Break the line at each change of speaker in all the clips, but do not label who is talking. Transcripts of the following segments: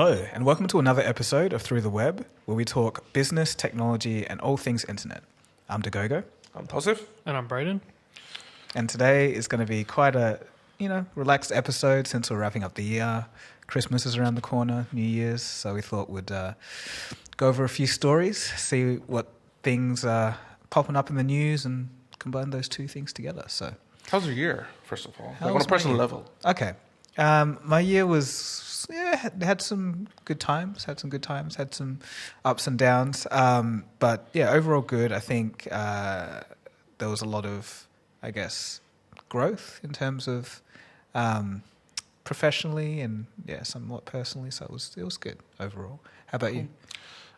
Hello, and welcome to another episode of Through the Web, where we talk business, technology, and all things internet. I'm Dagogo.
I'm Positive.
And I'm Brayden.
And today is going to be quite a, relaxed episode since we're wrapping up the year. Christmas is around the corner, New Year's, so we thought we'd go over a few stories, see what things are popping up in the news, and combine those two things together. So,
how's your year, first of all?
How
Like on
was
a
my
personal
year?
level.
Okay. My year was, had some good times, had some ups and downs. But yeah, overall good. I think there was a lot of, growth in terms of professionally and somewhat personally. So it was good overall. How about you?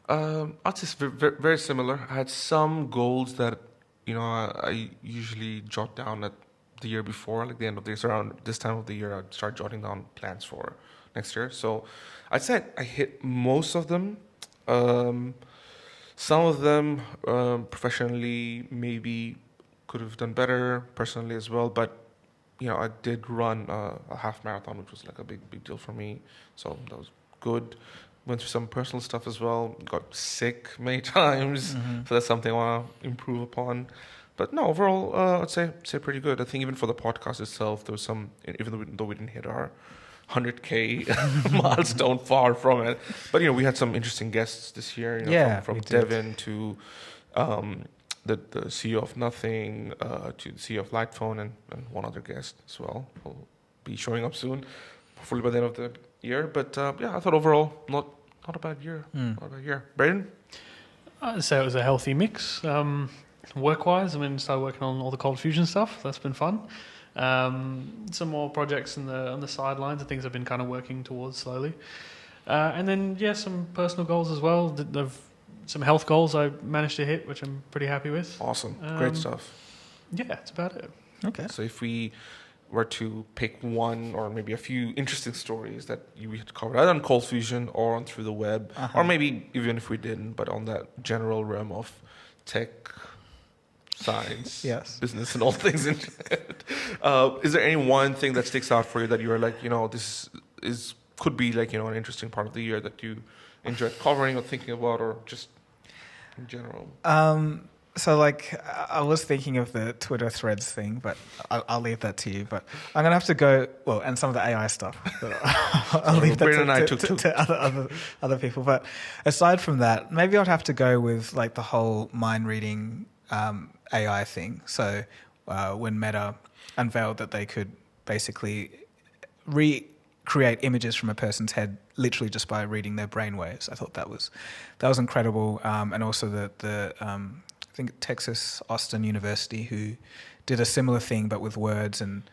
I'd say very, very similar. I had some goals that, I usually jot down at the year before, like the end of the year. So around this time of the year, I'd start jotting down plans for next year. So I'd say I hit most of them. Some of them professionally maybe could have done better, personally as well. But, I did run a half marathon, which was like a big deal for me. So that was good. Went through some personal stuff as well. Got sick many times.
Mm-hmm.
So that's something I want to improve upon. But no, overall, I'd say pretty good. I think even for the podcast itself, there was some, even though we didn't hit our 100K milestone, far from it. But, we had some interesting guests this year, from Devin to the CEO of Nothing to the CEO of Lightphone and one other guest as well. Will be showing up soon, hopefully by the end of the year. But I thought overall, not a bad year. Not a bad year. Brayden?
I'd say it was a healthy mix. Work-wise, started working on all the Cold Fusion stuff. That's been fun. Some more projects on the sidelines and things I've been kind of working towards slowly. And then, some personal goals as well. Some health goals I managed to hit, which I'm pretty happy with.
Awesome. Great stuff.
Yeah, that's about it.
Okay.
So if we were to pick one or maybe a few interesting stories that we had covered, either on Cold Fusion or on Through the Web, or maybe even if we didn't, but on that general realm of tech, science, business, and all things internet. Is there any one thing that sticks out for you that you're like, this could be like, an interesting part of the year that you enjoyed covering or thinking about, or just in general?
So I was thinking of the Twitter threads thing, but I'll leave that to you. But I'm going to have to go, and some of the AI stuff. I'll leave that to other people. But aside from that, maybe I'd have to go with like the whole mind reading AI thing. So when Meta unveiled that they could basically recreate images from a person's head literally just by reading their brainwaves, I thought that was incredible. And also the I think Texas Austin University, who did a similar thing but with words, and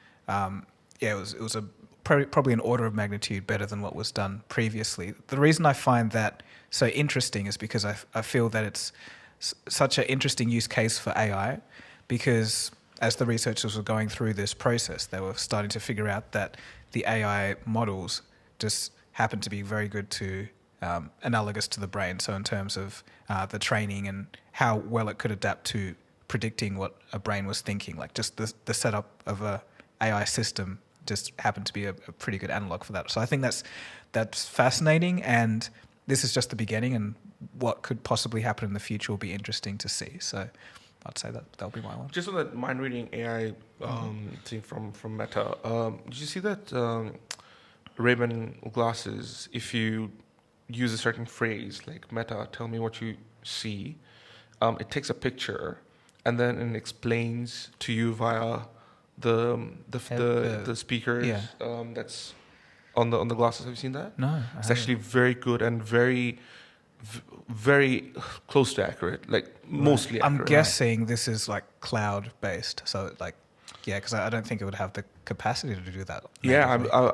it was probably an order of magnitude better than what was done previously. The reason I find that so interesting is because I feel that it's such an interesting use case for AI, because as the researchers were going through this process, they were starting to figure out that the AI models just happen to be very good to analogous to the brain. So in terms of the training and how well it could adapt to predicting what a brain was thinking, like just the setup of a AI system just happened to be a pretty good analog for that. So I think that's fascinating, and this is just the beginning, and what could possibly happen in the future will be interesting to see. So I'd say that'll be my one.
Just on that mind reading AI thing from Meta, did you see that Ray-Ban glasses, if you use a certain phrase like Meta, tell me what you see, it takes a picture and then it explains to you via the speakers that's on the glasses. Have you seen that?
No,
it's actually very good and very close to accurate, like mostly accurate.
I'm guessing this is like cloud based, so because I don't think it would have the capacity to do that.
Yeah, I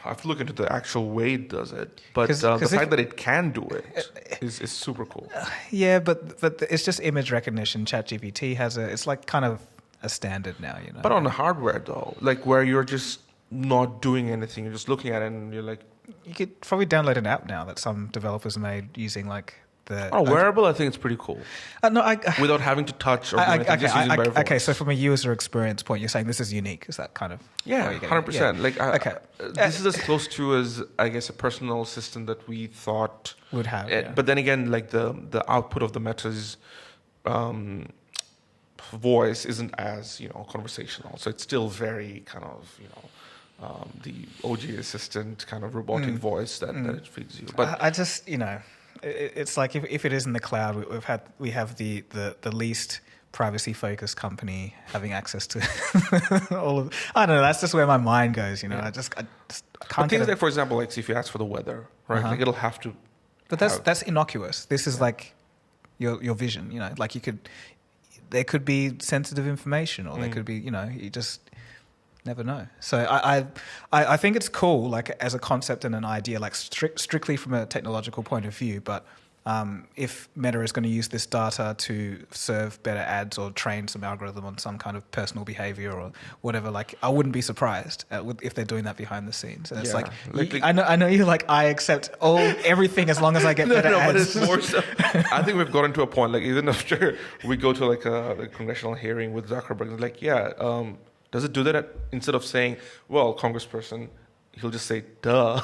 have to look into the actual way it does it, but the fact that it can do it is super cool.
Yeah, but it's just image recognition. ChatGPT has it's like kind of a standard now,
But on the hardware though, like where you're just not doing anything, you're just looking at it and you're like.
You could probably download an app now that some developers made using like
wearable, I think it's pretty cool.
No,
without having to touch or do anything, just using by voice.
Okay, so from a user experience point, you're saying this is unique. Is that kind of
100%. This is as close to as I guess a personal assistant that we thought
would have.
But then again, like the output of the Meta's voice isn't as conversational, so it's still very kind of the OG assistant kind of robotic voice that it feeds you. But
I just it's like if it is in the cloud, we have the least privacy focused company having access to all of. I don't know. That's just where my mind goes. I just can't.
But things like, for example, like if you ask for the weather, right? Like it'll have to.
But that's innocuous. This is like your vision. Like there could be sensitive information, or there could be you just never know. So I think it's cool, like as a concept and an idea, like strictly from a technological point of view. But if Meta is going to use this data to serve better ads or train some algorithm on some kind of personal behavior or whatever, like I wouldn't be surprised if they're doing that behind the scenes. And it's I know you're like, I accept everything as long as I get better ads.
But it's more so. I think we've gotten to a point, like even after we go to like a congressional hearing with Zuckerberg, it's like does it do that instead of saying, well, congressperson, he'll just say, duh.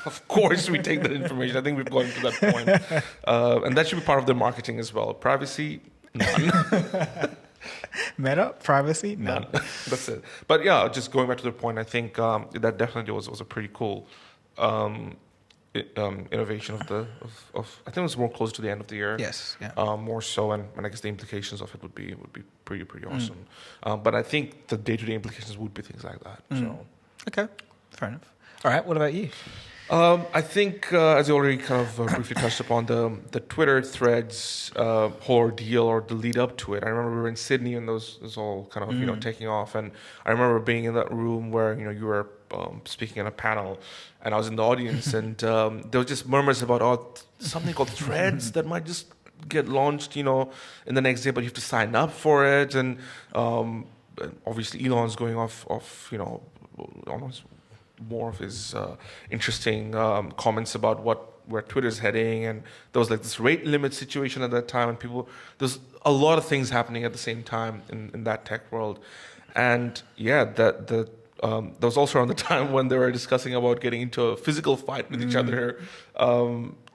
Of course we take that information. I think we've gotten to that point. And that should be part of their marketing as well. Privacy, none.
Meta, privacy, none.
That's it. But yeah, just going back to the point, I think that definitely was a pretty cool innovation of I think it was more close to the end of the year.
Yes. Yeah.
More so, and I guess the implications of it would be pretty awesome. But I think the day-to-day implications would be things like that. So
okay, fair enough. All right, what about you?
I think, as you already kind of briefly touched upon, the Twitter threads whole ordeal or the lead up to it. I remember we were in Sydney and those was all kind of taking off, and I remember being in that room where you were speaking on a panel, and I was in the audience, and there was just murmurs about something called threads that might just get launched, in the next day, but you have to sign up for it, and obviously Elon's going off, almost more of his interesting comments about where Twitter's heading, and there was like this rate limit situation at that time, and there's a lot of things happening at the same time in that tech world, and that was also around the time when they were discussing about getting into a physical fight with each other,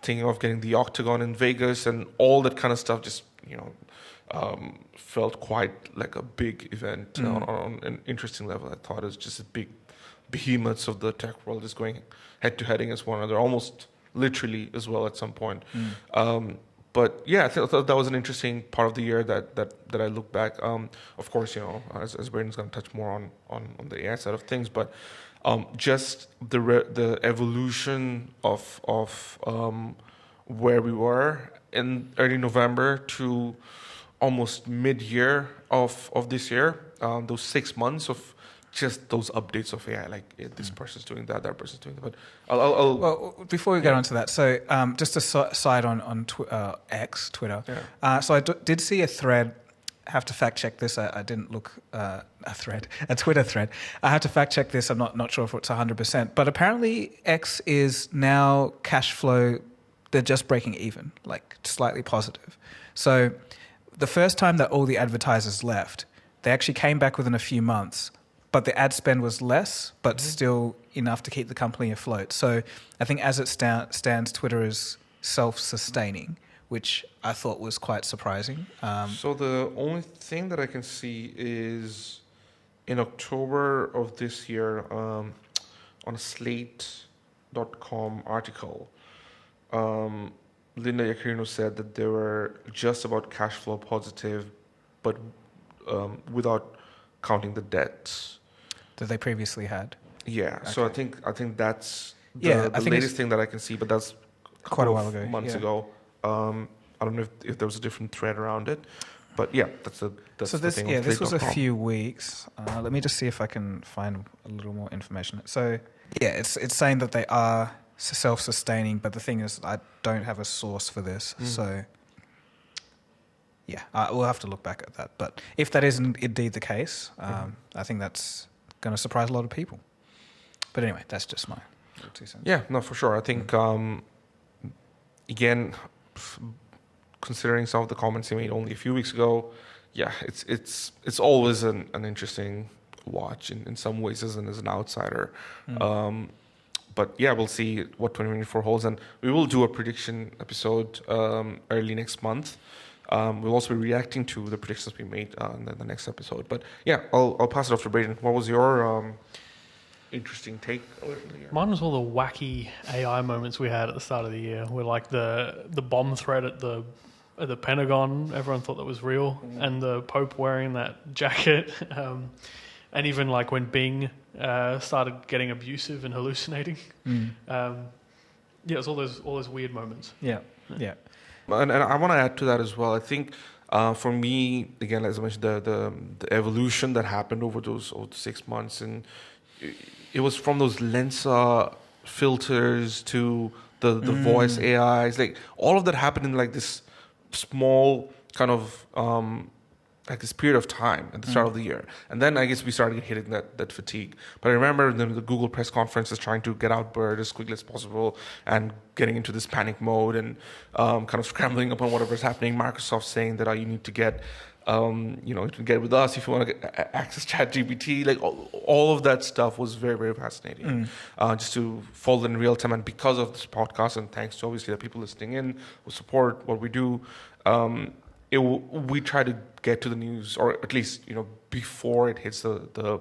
thinking of getting the Octagon in Vegas, and all that kind of stuff just felt quite like a big event on an interesting level. I thought it was just a big behemoths of the tech world is going head to head against one another, almost literally as well at some point. But yeah, I thought that was an interesting part of the year that I look back. Of course, as Braden's going to touch more on the AI side of things, but just the evolution of where we were in early November to almost mid-year of this year, those 6 months of just those updates of AI, like this person's doing that person's doing that. But
well, before we get on to that, so just a side on X, Twitter. Yeah. So I did see a thread. I have to fact check this. I didn't look a Twitter thread. I have to fact check this. I'm not sure if it's 100%, but apparently X is now cash flow. They're just breaking even, like slightly positive. So the first time that all the advertisers left, they actually came back within a few months. But the ad spend was less, but still enough to keep the company afloat. So I think as it stands, Twitter is self-sustaining, which I thought was quite surprising.
So the only thing that I can see is in October of this year, on a Slate.com article, Linda Yaccarino said that they were just about cash flow positive, but without counting the debts
that they previously had.
Yeah, okay. So I think that's the latest thing that I can see, but that's
quite a while ago,
months ago. I don't know if there was a different thread around it, but yeah, that's the thing.
Yeah, this was a few weeks. Let me just see if I can find a little more information. So yeah, it's saying that they are self-sustaining, but the thing is, I don't have a source for this, so. Yeah, we'll have to look back at that. But if that isn't indeed the case, I think that's going to surprise a lot of people. But anyway, that's just my 2 cents.
Yeah, no, for sure. I think, again, considering some of the comments he made only a few weeks ago, yeah, it's always an interesting watch in some ways as an outsider. But yeah, we'll see what 2024 holds, and we will do a prediction episode early next month. We'll also be reacting to the predictions we made in the next episode. But yeah, I'll pass it off to Braden. What was your interesting take?
Mine was all the wacky AI moments we had at the start of the year, where like the bomb threat at the Pentagon, everyone thought that was real, and the Pope wearing that jacket, and even like when Bing started getting abusive and hallucinating. Yeah, it's all those weird moments.
Yeah.
And I want to add to that as well. I think for me, again, as I mentioned, the evolution that happened over those 6 months, and it was from those Lensa filters to the voice AIs, like all of that happened in like this small kind of like this period of time at the start of the year. And then I guess we started hitting that fatigue. But I remember the Google press conferences trying to get out Bird as quickly as possible and getting into this panic mode and kind of scrambling upon whatever's happening. Microsoft saying that you need to get, you can get with us if you want to access ChatGPT. Like all of that stuff was very, very fascinating. Just to follow in real time. And because of this podcast, and thanks to obviously the people listening in who support what we do, we try to get to the news, or at least before it hits the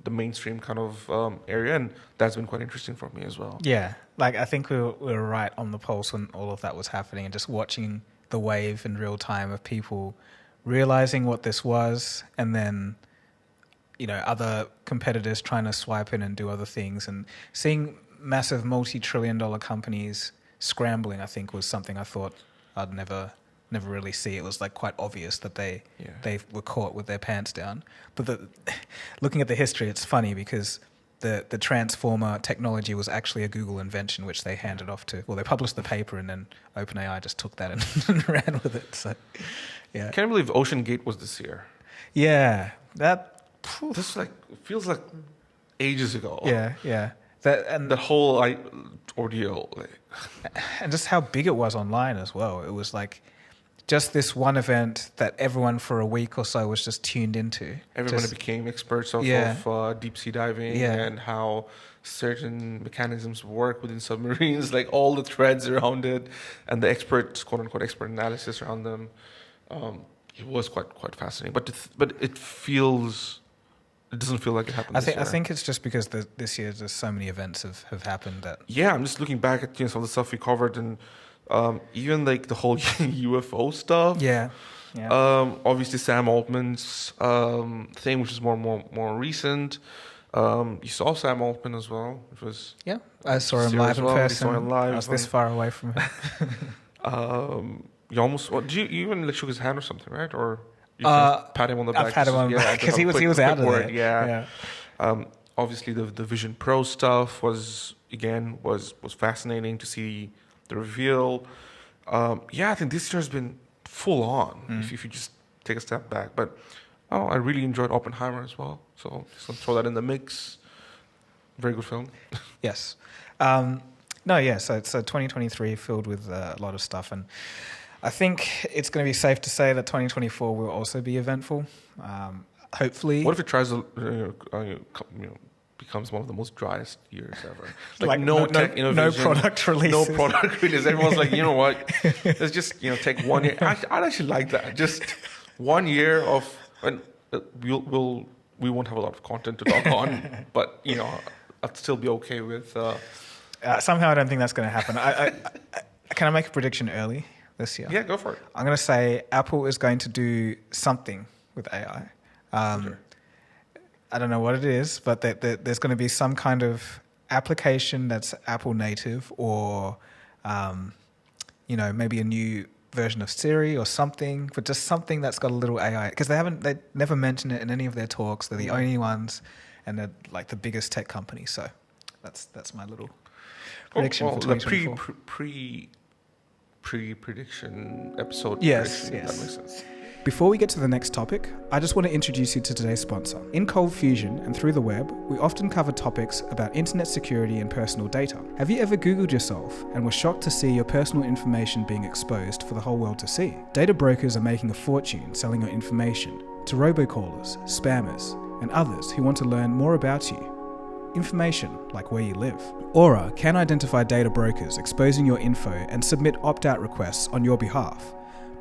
mainstream kind of area, and that's been quite interesting for me as well.
Yeah, like I think we were right on the pulse when all of that was happening, and just watching the wave in real time of people realizing what this was, and then other competitors trying to swipe in and do other things, and seeing massive multi-trillion-dollar companies scrambling. I think was something I thought I'd never really see. It was like quite obvious that they were caught with their pants down. But looking at the history, it's funny because the transformer technology was actually a Google invention, which they handed off to. Well, they published the paper, and then OpenAI just took that and ran with it. So, yeah.
Can't believe Ocean Gate was this year.
Yeah,
This feels like ages ago.
Yeah.
The whole ordeal,
and just how big it was online as well. It was like just this one event that everyone for a week or so was just tuned into.
Everyone became experts of deep sea diving and how certain mechanisms work within submarines, like all the threads around it, and the quote unquote expert analysis around them. It was quite fascinating, but it doesn't feel like it happened.
I think it's just because this year there's so many events have happened that.
Yeah, I'm just looking back at some of the stuff we covered, and even like the whole UFO stuff.
Yeah.
Obviously Sam Altman's thing, which is more recent. You saw Sam Altman as well, which was
I saw him live in person. I was this far away from him.
You almost you even shook his hand or something, right? Or you pat him on the back.
I pat him on the back because he was out of there.
Yeah. Obviously the Vision Pro stuff was fascinating to see the reveal. I think this year has been full on. If you just take a step back, but I really enjoyed Oppenheimer as well. So just throw that in the mix. Very good film.
Yes. So 2023 filled with a lot of stuff, and I think it's going to be safe to say that 2024 will also be eventful. Hopefully.
What if it tries to becomes one of the most driest years ever?
Like no tech innovation, no product release.
No product release. Everyone's like, you know what? Let's just take 1 year. I'd actually like that. Just 1 year of, and we won't have a lot of content to talk on, but I'd still be okay with.
Somehow, I don't think that's going to happen. Can I make a prediction early this year?
Yeah, go for it.
I'm going to say Apple is going to do something with AI.
Sure.
I don't know what it is, but there's going to be some kind of application that's Apple native, or maybe a new version of Siri or something, but just something that's got a little AI, because they never mention it in any of their talks. They're the only ones, and they're like the biggest tech company. So that's my little prediction for 2024.
The pre-prediction episode.
Yes.
That makes sense.
Before we get to the next topic, I just want to introduce you to today's sponsor. In Cold Fusion and through the web, we often cover topics about internet security and personal data. Have you ever Googled yourself and were shocked to see your personal information being exposed for the whole world to see? Data brokers are making a fortune selling your information to robocallers, spammers, and others who want to learn more about you. Information like where you live. Aura can identify data brokers exposing your info and submit opt-out requests on your behalf.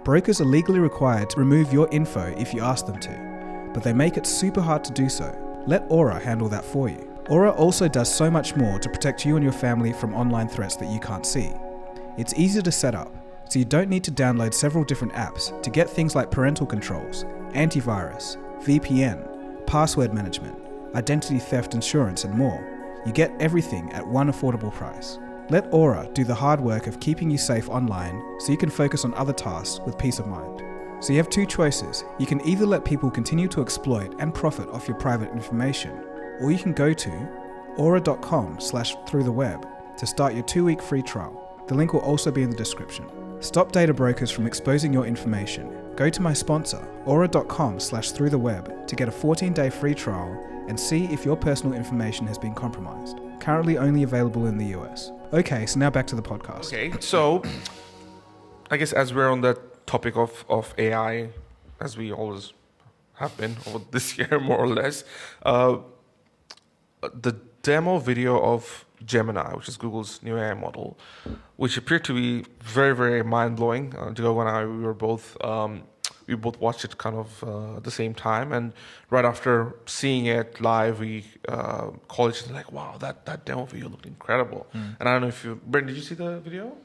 Brokers are legally required to remove your info if you ask them to, but they make it super hard to do so. Let Aura handle that for you. Aura also does so much more to protect you and your family from online threats that you can't see. It's easy to set up, so you don't need to download several different apps to get things like parental controls, antivirus, VPN, password management, identity theft insurance, and more. You get everything at one affordable price. Let Aura do the hard work of keeping you safe online so you can focus on other tasks with peace of mind. So you have two choices. You can either let people continue to exploit and profit off your private information, or you can go to aura.com/throughtheweb to start your 2-week free trial. The link will also be in the description. Stop data brokers from exposing your information. Go to my sponsor, aura.com/throughtheweb to get a 14-day free trial and see if your personal information has been compromised. Currently only available in the US. Okay, so now back to the podcast.
Okay, so I guess as we're on the topic of AI, as we always have been over this year, more or less, the demo video of Gemini, which is Google's new AI model, which appeared to be very, very mind-blowing. Joe and I, we both watched it kind of at the same time, and right after seeing it live, we called each other like, "Wow, that demo video looked incredible!" And I don't know if Brendan, did you see the video?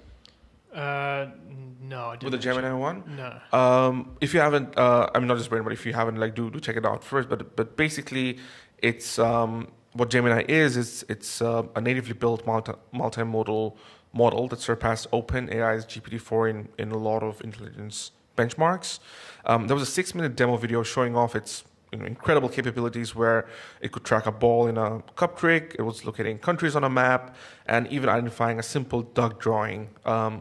No, I didn't.
With the Gemini one?
No.
If you haven't, I mean, not just Brendan, but if you haven't, like, do check it out first. But basically, it's what Gemini is. It's a natively built multimodal model that surpassed OpenAI's GPT-4 in a lot of intelligence benchmarks. There was a 6-minute demo video showing off its incredible capabilities, where it could track a ball in a cup trick, it was locating countries on a map, and even identifying a simple duck drawing,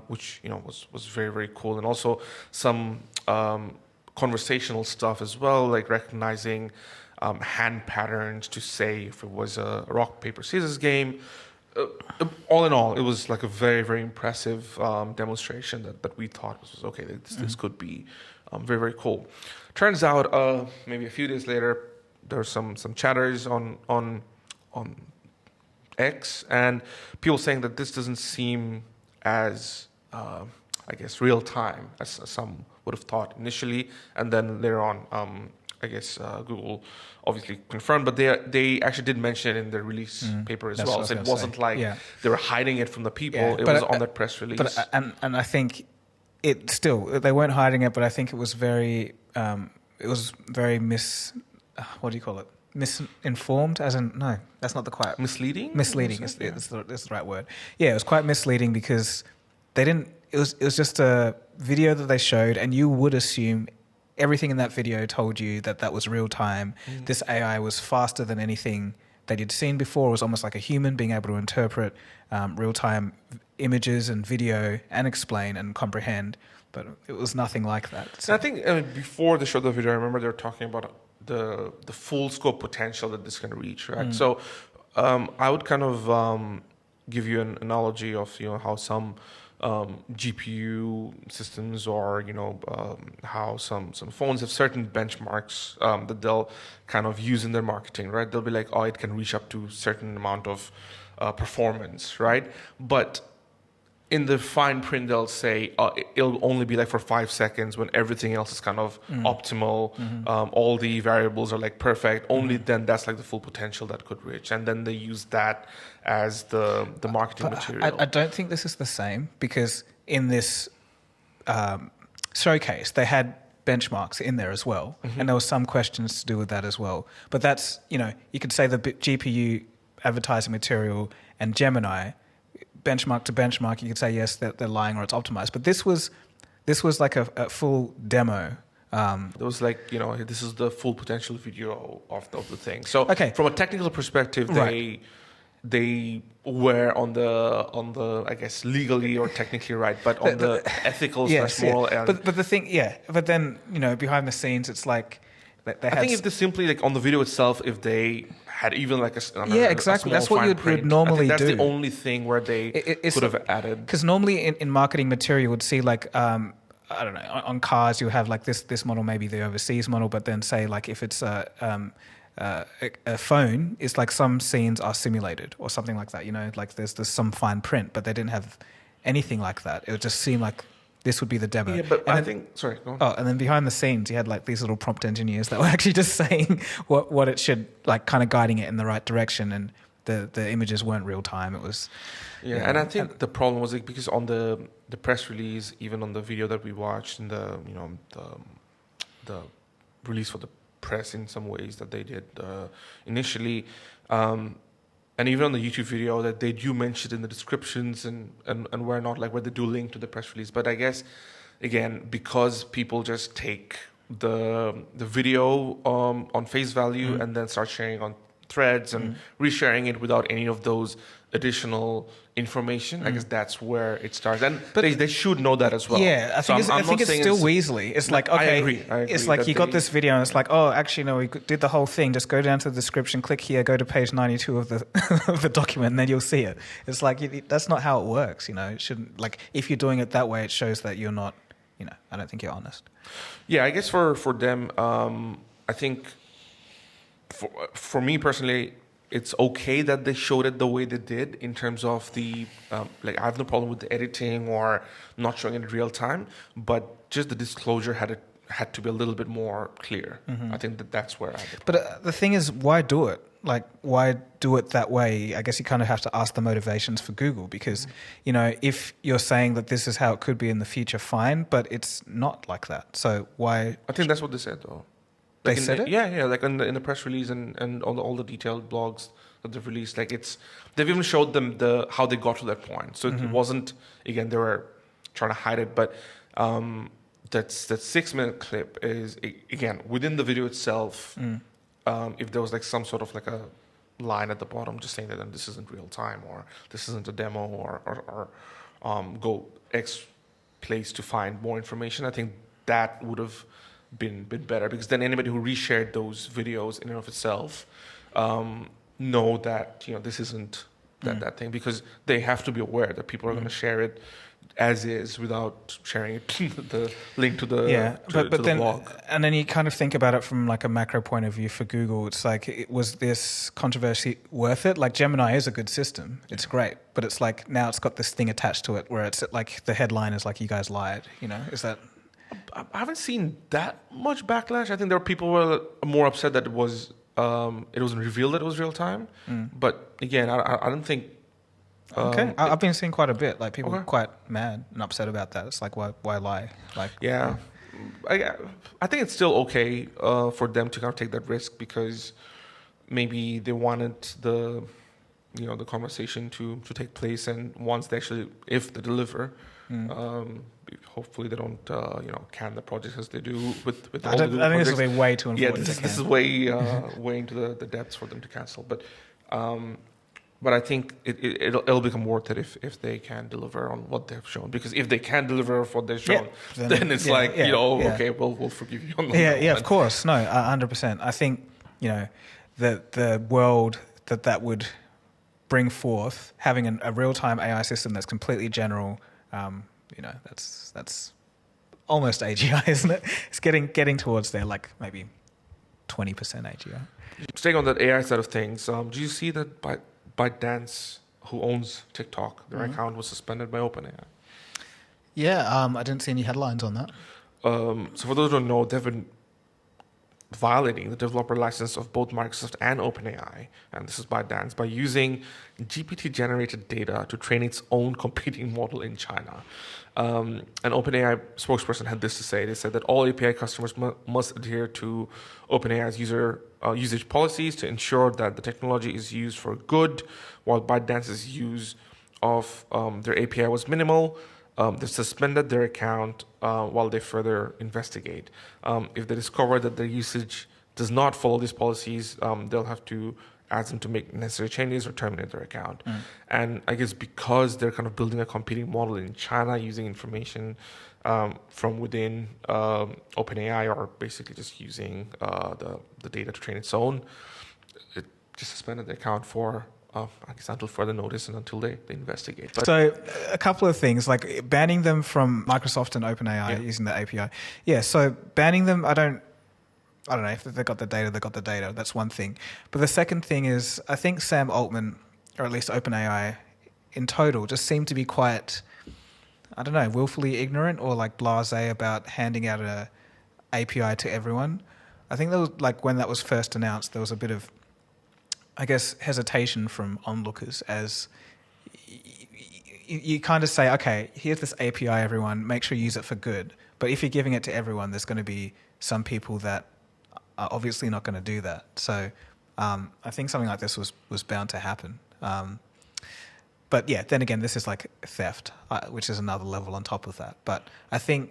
which was very, very cool. And also some conversational stuff as well, like recognizing hand patterns to say if it was a rock, paper, scissors game. All in all, it was like a very, very impressive demonstration that we thought was okay. This could be very, very cool. Turns out, maybe a few days later, there were some chatters on X, and people saying that this doesn't seem as I guess real time as some would have thought initially, and then later on, I guess Google obviously confirmed, but they actually did mention it in the release paper as well. So it wasn't like they were hiding it from the people. Yeah, it was on that press release.
But and I think it still, they weren't hiding it, but I think it was very what do you call it? Misinformed, as in, no, that's not the quite
misleading.
Misleading is the right word. Yeah, it was quite misleading because they didn't. It was just a video that they showed, and you would assume everything in that video told you that was real time. This AI was faster than anything that you'd seen before. It was almost like a human being able to interpret real time images and video and explain and comprehend. But it was nothing like that. So.
And I think before they showed the video, I remember they were talking about the full scope potential that this can reach, right? So I would kind of give you an analogy of how some GPU systems, or how some phones have certain benchmarks that they'll kind of use in their marketing, right? They'll be like, oh, it can reach up to a certain amount of performance, right? But in the fine print, they'll say it'll only be like for 5 seconds when everything else is kind of optimal. All the variables are like perfect. Only then that's like the full potential that could reach. And then they use that as the marketing material.
I don't think this is the same, because in this showcase, they had benchmarks in there as well. And there were some questions to do with that as well. But that's, you could say the GPU advertising material and Gemini, benchmark to benchmark, you could say yes, they're lying or it's optimized. But this was like a full demo.
It was like, this is the full potential video of the thing. So from a technical perspective, they were on the I guess legally or technically right, but on the ethical
yes,
slash moral end.
But the thing, but then behind the scenes, it's like they
I think if they simply like on the video itself, if they had even like
exactly. That's what you'd normally
I think
do.
That's the only thing where they could have added.
Because normally in marketing material, you would see like I don't know, on cars you have like this model, maybe the overseas model, but then say like if it's a phone, it's like some scenes are simulated or something like that. Like there's some fine print, but they didn't have anything like that. It would just seem like this would be the demo.
Yeah, but I think sorry. Go on.
Oh, and then behind the scenes, you had like these little prompt engineers that were actually just saying what it should, like kind of guiding it in the right direction, and the images weren't real time. It was
and I think the problem was like, because on the press release, even on the video that we watched, and the release for the press in some ways that they did initially, and even on the YouTube video, that they do mention in the descriptions and where not, like where they do link to the press release. But I guess again, because people just take the video on face value and then start sharing on threads and resharing it without any of those additional information, I guess that's where it starts. And but they should know that as well.
Yeah, I think it's still Weasley. It's like, okay,
I agree.
It's like you got this video and it's like, oh, actually, no, we did the whole thing. Just go down to the description, click here, go to page 92 of the of the document, and then you'll see it. It's like, that's not how it works, It shouldn't, like, if you're doing it that way, it shows that you're not, I don't think you're honest.
Yeah, I guess for them, I think for me personally, it's okay that they showed it the way they did in terms of the like I have no problem with the editing or not showing it in real time, but just the disclosure had to be a little bit more clear. I think that's where I had.
But the thing is, why do it? Like, why do it that way? I guess you kind of have to ask the motivations for Google, because if you're saying that this is how it could be in the future, fine, but it's not like that. So why?
I think that's what they said, though.
They said it?
Yeah, like in the press release and all the detailed blogs that they've released. Like they've even showed them how they got to that point. So it wasn't, again, they were trying to hide it, but that 6-minute clip is, again, within the video itself. If there was like some sort of like a line at the bottom just saying that this isn't real time, or this isn't a demo, or go X place to find more information, I think that would have been better, because then anybody who reshared those videos in and of itself know that this isn't that thing, because they have to be aware that people are going to share it as is without sharing it the link to the
but then
blog.
And then you kind of think about it from like a macro point of view for Google. It's like, was this controversy worth it? Like, Gemini is a good system, it's great, but it's like now it's got this thing attached to it where it's like the headline is like, you guys lied. Is that?
I haven't seen that much backlash. I think there were people who were more upset that it wasn't revealed that it was real time. But again, I don't think.
Okay, I've been seeing quite a bit. Like, people are quite mad and upset about that. It's like, why lie? Like,
yeah, I think it's still okay for them to kind of take that risk, because maybe they wanted the conversation to take place, and once they actually, if they deliver. Hopefully they don't, can the project as they do with all the projects.
I think this will be way too important.
Yeah, this is way into the depths for them to cancel. But I think it'll become worth it if they can deliver on what they've shown. Because if they can deliver on what they've shown, then it's okay, we'll forgive you on that.
Yeah, of course. No, 100%. I think, the world that would bring forth, having a real-time AI system that's completely general, that's almost AGI, isn't it? It's getting towards there, like maybe 20% AGI.
Staying on that AI side of things, do you see that ByteDance, who owns TikTok, their account was suspended by OpenAI?
Yeah, I didn't see any headlines on that.
So for those who don't know, they've been violating the developer license of both Microsoft and OpenAI, and this is ByteDance, by using GPT-generated data to train its own competing model in China. An OpenAI spokesperson had this to say. They said that all API customers must adhere to OpenAI's usage policies to ensure that the technology is used for good, while ByteDance's use of their API was minimal. They've suspended their account while they further investigate. If they discover that their usage does not follow these policies, they'll have to ask them to make necessary changes or terminate their account. And I guess because they're kind of building a competing model in China using information from within OpenAI, or basically just using the data to train its own, it just suspended the account for I guess until further notice and until they investigate. But
so a couple of things, like banning them from Microsoft and OpenAI using the API. Yeah, so banning them, I don't know if they got the data, they got the data. That's one thing. But the second thing is, I think Sam Altman, or at least OpenAI in total, just seemed to be quite, I don't know, willfully ignorant or like blasé about handing out a API to everyone. I think there was, like, when that was first announced, there was a bit of, I guess, hesitation from onlookers, as you kind of say, okay, here's this API, everyone, make sure you use it for good. But if you're giving it to everyone, there's going to be some people that are obviously not going to do that. So I think something like this was bound to happen. But yeah, then again, this is like theft, which is another level on top of that. But I think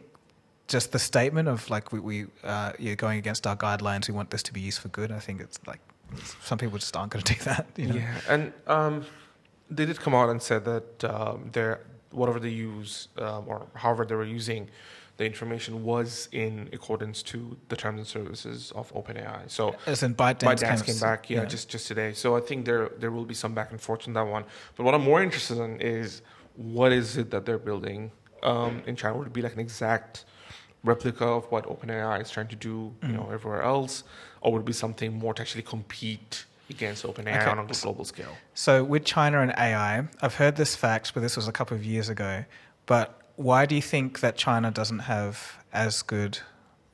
just the statement of like you're going against our guidelines, we want this to be used for good. I think it's like some people just aren't going to do that. You know?
Yeah, and they did come out and said that whatever they use or however they were using the information was in accordance to the terms and services of OpenAI. So
as in ByteDance
came back, just today. So I think there will be some back and forth on that one. But what I'm more interested in is what is it that they're building in China? Would it be like an exact replica of what OpenAI is trying to do, everywhere else, or would it be something more to actually compete against OpenAI on a global scale?
So with China and AI, I've heard this fact, but this was a couple of years ago. But why do you think that China doesn't have as good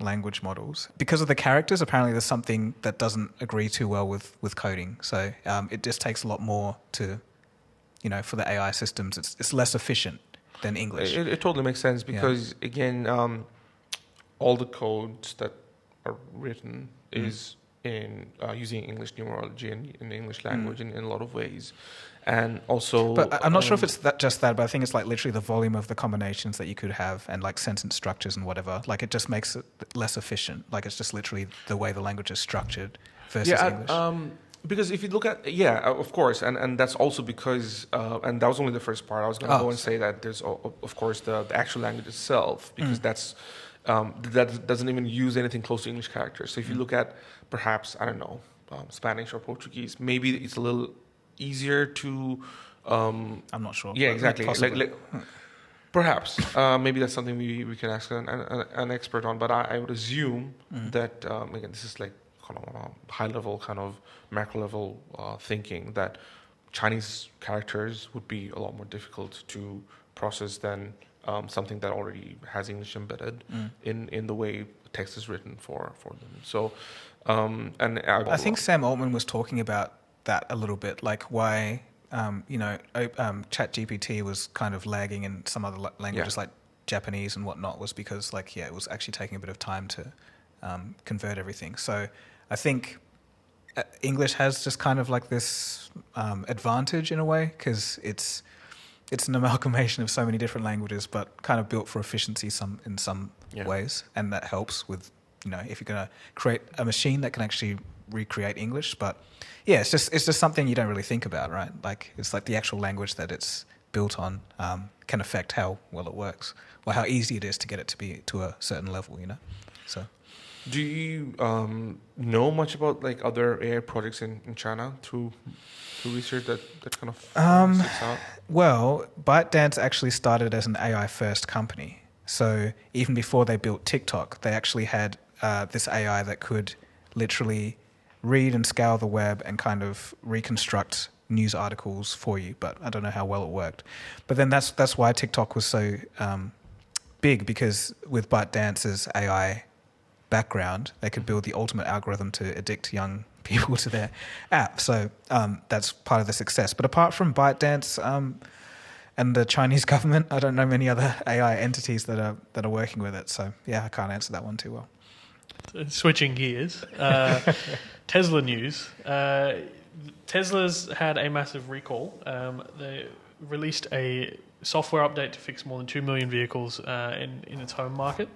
language models? Because of the characters? Apparently there's something that doesn't agree too well with coding. So it just takes a lot more to, for the AI systems. It's less efficient than English.
It totally makes sense because, again, all the codes that are written is in using English numerology and in the English language in a lot of ways. And also,
but I'm not sure if it's just that, but I think it's like literally the volume of the combinations that you could have and like sentence structures and whatever. Like it just makes it less efficient. Like it's just literally the way the language is structured versus English.
Because if you look at, of course, and that's also because, and that was only the first part. I was going to go and say that there's, of course, the actual language itself, because that doesn't even use anything close to English characters. So if you look at perhaps, I don't know, Spanish or Portuguese, maybe it's a little easier to
I'm not sure.
Yeah, exactly. Perhaps maybe that's something we can ask an expert on. But I would assume that again, this is like kind of on a high level, kind of macro level thinking, that Chinese characters would be a lot more difficult to process than something that already has English embedded in the way text is written for them. So I
think Sam Altman was talking about that a little bit, like why ChatGPT was kind of lagging in some other languages like Japanese and whatnot, was because it was actually taking a bit of time to convert everything. So I think English has just kind of like this advantage in a way, because it's an amalgamation of so many different languages, but kind of built for efficiency in some ways, and that helps with if you're going to create a machine that can actually recreate English. But yeah, it's just something you don't really think about, right? Like it's like the actual language that it's built on can affect how well it works, or how easy it is to get it to be to a certain level, So,
do you know much about like other AI projects in China through research that kind of sticks out?
Well, ByteDance actually started as an AI first company. So even before they built TikTok, they actually had this AI that could literally read and scour the web and kind of reconstruct news articles for you. But I don't know how well it worked. But then that's why TikTok was so big, because with ByteDance's AI background, they could build the ultimate algorithm to addict young people to their app. So that's part of the success. But apart from ByteDance and the Chinese government, I don't know many other AI entities that are working with it. So yeah, I can't answer that one too well.
Switching gears, Tesla news. Tesla's had a massive recall. They released a software update to fix more than 2 million vehicles in its home market,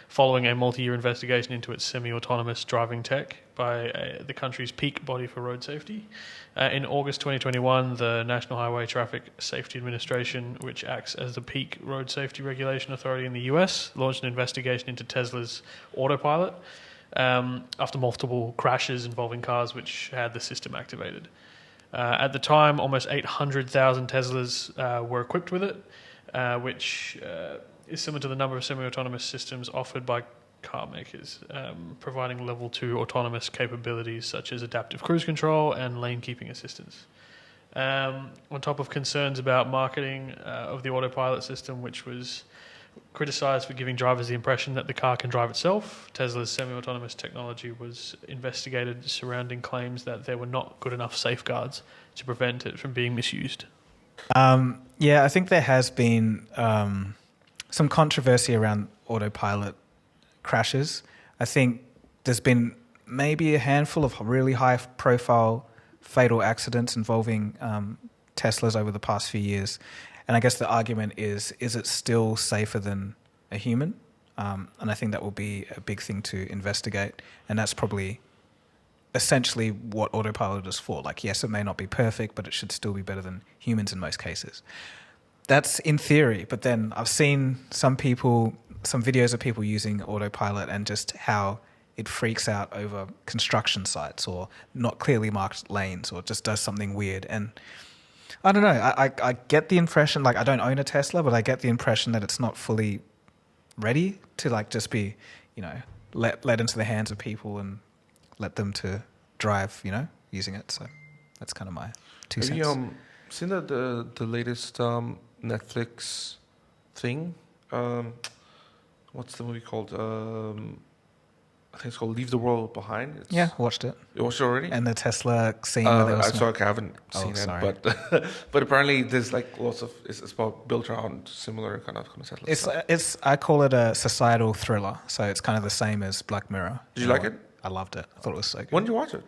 following a multi-year investigation into its semi-autonomous driving tech by the country's peak body for road safety. In August 2021, the National Highway Traffic Safety Administration, which acts as the peak road safety regulation authority in the US, launched an investigation into Tesla's autopilot after multiple crashes involving cars which had the system activated. At the time, almost 800,000 Teslas were equipped with it, which is similar to the number of semi-autonomous systems offered by car makers, providing level 2 autonomous capabilities such as adaptive cruise control and lane keeping assistance. On top of concerns about marketing of the autopilot system, which was criticised for giving drivers the impression that the car can drive itself, Tesla's semi-autonomous technology was investigated surrounding claims that there were not good enough safeguards to prevent it from being misused.
I think there has been some controversy around autopilot crashes. I think there's been maybe a handful of really high-profile fatal accidents involving Teslas over the past few years. And I guess the argument is it still safer than a human? And I think that will be a big thing to investigate. And that's probably essentially what autopilot is for. Like, yes, it may not be perfect, but it should still be better than humans in most cases. That's in theory. But then I've seen some videos of people using autopilot and just how it freaks out over construction sites or not clearly marked lanes or just does something weird. And I don't know. I get the impression, like, I don't own a Tesla, but I get the impression that it's not fully ready to, like, just be, let into the hands of people and let them to drive, using it. So that's kind of my 2 cents.
Have you seen the latest Netflix thing? What's the movie called? I think it's called Leave the World Behind.
Watched it.
You watched it already?
And the Tesla scene. Where
I haven't seen it, but apparently there's like lots of it's built around similar kind of Tesla stuff.
I call it a societal thriller, so it's kind of the same as Black Mirror.
Did you like it?
I loved it. I thought it was so good.
When did you watch it?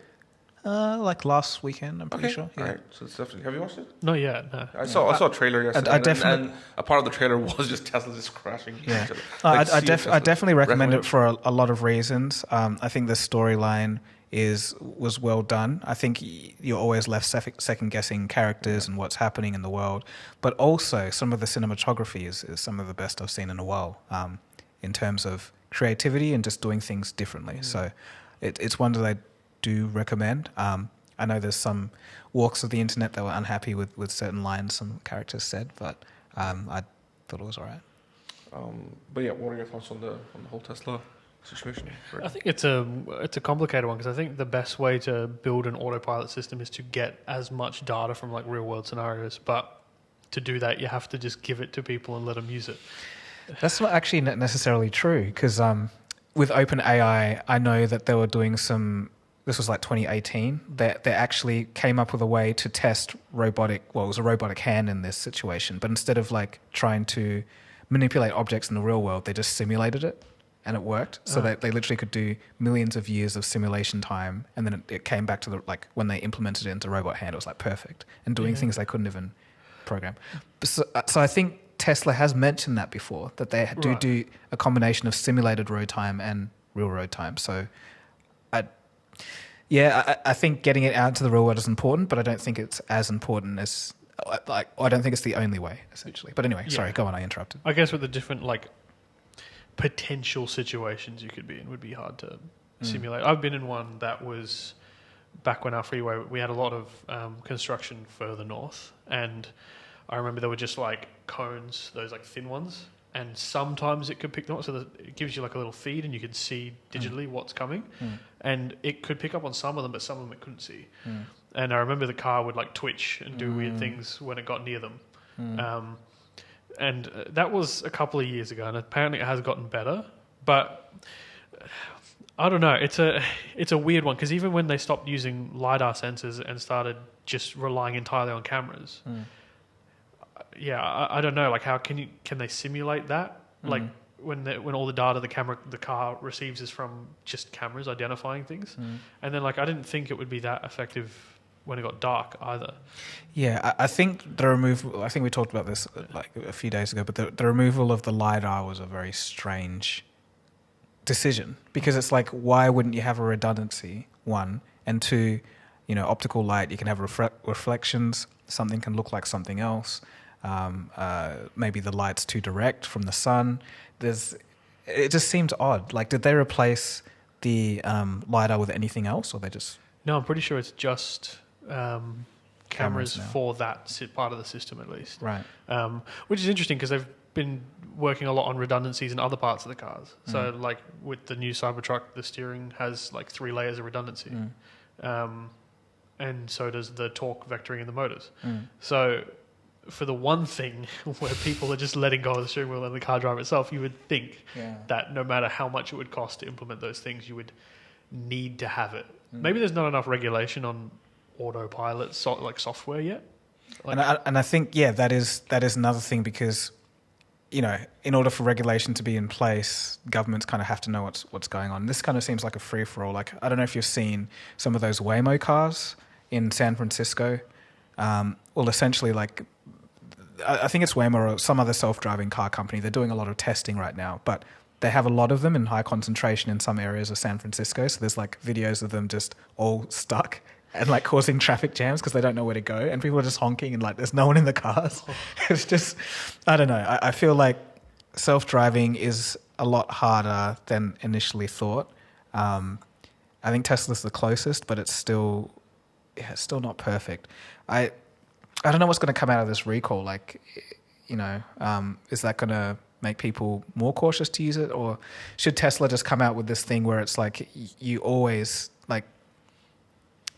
Like last weekend, I'm pretty sure.
Yeah. All right, so it's definitely. Have you watched it?
Not yet. No.
I saw a trailer yesterday, and a part of the trailer was just Tesla just crashing.
Yeah, I definitely recommend it for a lot of reasons. I think the storyline was well done. I think you're always left second guessing characters and what's happening in the world, but also some of the cinematography is some of the best I've seen in a while in terms of creativity and just doing things differently. So it's one that I do recommend. I know there's some walks of the internet that were unhappy with certain lines some characters said, but I thought it was all right.
But yeah, what are your thoughts on the whole Tesla situation?
I think it's a complicated one because I think the best way to build an autopilot system is to get as much data from like real world scenarios, but to do that you have to just give it to people and let them use it.
That's not actually necessarily true because with OpenAI, I know that they were doing this was like 2018, they actually came up with a way to test it was a robotic hand in this situation, but instead of like trying to manipulate objects in the real world, they just simulated it and it worked. So they literally could do millions of years of simulation time, and then it came back to when they implemented it into robot hand, it was like perfect and doing things they couldn't even program. So I think Tesla has mentioned that before, that they do a combination of simulated road time and real road time. So I think getting it out into the real world is important, but I don't think it's as important as I don't think it's the only way, essentially. But anyway, sorry, go on, I interrupted.
I guess with the different potential situations you could be in would be hard to simulate. I've been in one that was back when our freeway, we had a lot of construction further north, and I remember there were just like cones, those like thin ones, and sometimes it could pick them up, so that it gives you like a little feed and you can see digitally what's coming, and it could pick up on some of them, but some of them it couldn't see. And I remember the car would like twitch and do weird things when it got near them. And that was a couple of years ago, and apparently it has gotten better, but I don't know. It's a weird one because even when they stopped using LiDAR sensors and started just relying entirely on cameras, I don't know. Like, how can they simulate that? Like when all the data the car receives is from just cameras identifying things, and then like I didn't think it would be that effective when it got dark either.
Yeah, I think the removal. I think we talked about this like a few days ago, but the removal of the LiDAR was a very strange decision, because it's like, why wouldn't you have a redundancy, one, and two, optical light, you can have reflections, something can look like something else, maybe the light's too direct from the sun. It just seemed odd. Like, did they replace the LiDAR with anything else, or they just...
No, I'm pretty sure it's just cameras
now.
for that part of the system, at least.
Right.
Which is interesting, because they've been working a lot on redundancies in other parts of the cars. So, like with the new Cybertruck, the steering has like 3 layers of redundancy, and so does the torque vectoring in the motors. So, for the one thing where people are just letting go of the steering wheel and the car drive itself, you would think that no matter how much it would cost to implement those things, you would need to have it. Maybe there's not enough regulation on autopilot like software yet. Like,
and I think that is another thing, because in order for regulation to be in place, governments kind of have to know what's going on. This kind of seems like a free for all. Like, I don't know if you've seen some of those Waymo cars in San Francisco. Well, essentially, like, I think it's Waymo or some other self-driving car company. They're doing a lot of testing right now, but they have a lot of them in high concentration in some areas of San Francisco. So there's like videos of them just all stuck and like causing traffic jams because they don't know where to go, and people are just honking and like there's no one in the cars. It's just, I don't know. I feel like self-driving is a lot harder than initially thought. I think Tesla's the closest, but it's still not perfect. I don't know what's going to come out of this recall. Like, is that going to make people more cautious to use it, or should Tesla just come out with this thing where it's like you always like,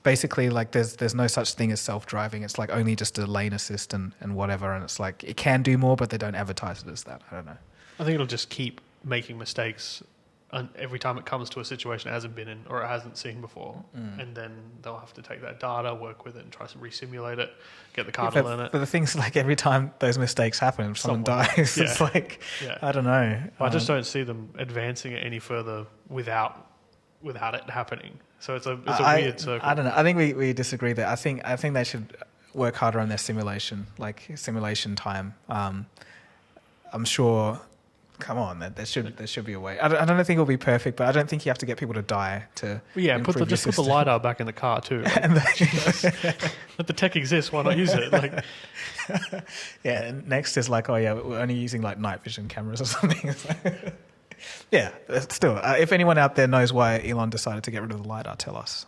basically like there's no such thing as self-driving. It's like only just a lane assist and whatever, and it's like it can do more, but they don't advertise it as that. I don't know.
I think it'll just keep making mistakes every time it comes to a situation it hasn't been in or it hasn't seen before, and then they'll have to take that data, work with it, and try to re-simulate it, get the car to learn it.
But the thing's like, every time those mistakes happen, if someone dies, it's like, I don't know.
I just don't see them advancing it any further without it happening. So it's a weird circle. I
don't know. I think we disagree there. I think they should work harder on their simulation time. I'm sure. Come on, there should be a way. I don't think it'll be perfect, but I don't think you have to get people to die to.
Well, yeah, put the LiDAR back in the car too. Like, let the tech exist. Why not use it? Like,
yeah. And next is like, we're only using like night vision cameras or something. Yeah, still, if anyone out there knows why Elon decided to get rid of the LiDAR, tell us.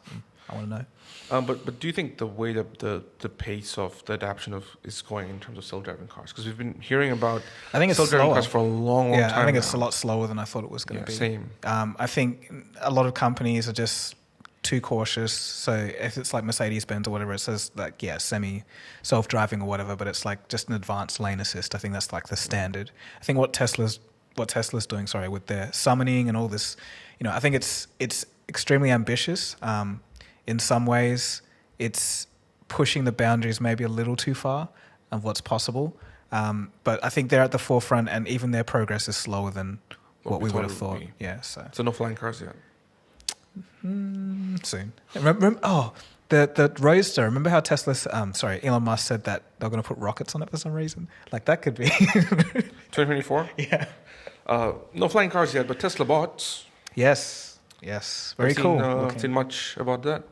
I want to know.
But do you think the way that the pace of the adoption is going in terms of self-driving cars? Because we've been hearing about self-driving cars for a long time.
I think it's a lot slower than I thought it was going to be.
Same.
I think a lot of companies are just too cautious. So if it's like Mercedes-Benz or whatever, it says like, semi self-driving or whatever, but it's like just an advanced lane assist. I think that's like the standard. I think what Tesla's doing, with their summoning and all this, I think it's extremely ambitious. In some ways, it's pushing the boundaries maybe a little too far of what's possible. But I think they're at the forefront, and even their progress is slower than what we would have thought. Yeah. So
no flying cars yet.
Soon. Remember, the Roadster. Remember how Elon Musk said that they're going to put rockets on it for some reason? Like, that could be
2024.
Yeah.
No flying cars yet, but Tesla bots.
Yes. Very cool.
Seen much about that?